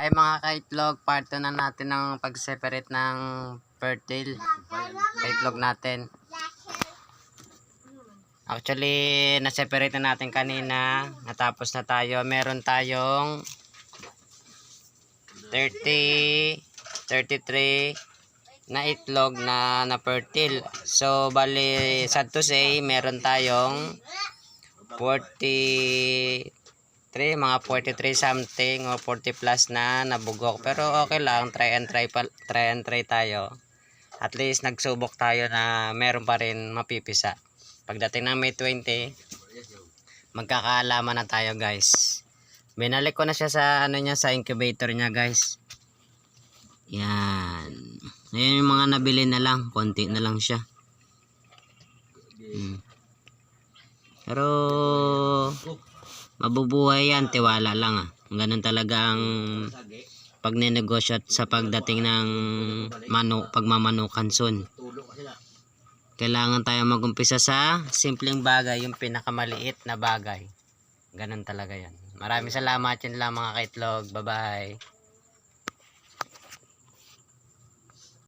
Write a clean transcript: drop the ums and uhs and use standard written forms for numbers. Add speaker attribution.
Speaker 1: Ay mga kaitlog, part 2 na natin ng pag-separate ng fertile kaitlog natin. Actually, na-separate na natin kanina. Natapos na tayo. Meron tayong 33 na itlog na fertile. So, bali, sad to say, meron tayong 43, mga 43 something o 40 plus na nabugok. Pero okay lang, try and try tayo. At least nagsubok tayo na meron pa rin mapipisa. Pagdating ng May 20, magkakaalaman na tayo, guys. Binalik ko na siya sa sa incubator niya, guys. Yan. Ayan yung mga nabili na lang, konti na lang siya. Pero mabubuhay yan, tiwala lang . Ganun talaga ang pagnenegosyo sa pagdating ng pagmamanukan soon. Kailangan tayo magumpisa sa simpleng bagay, yung pinakamaliit na bagay. Ganun talaga yan. Maraming salamat, yun lang mga kaitlog. Bye bye.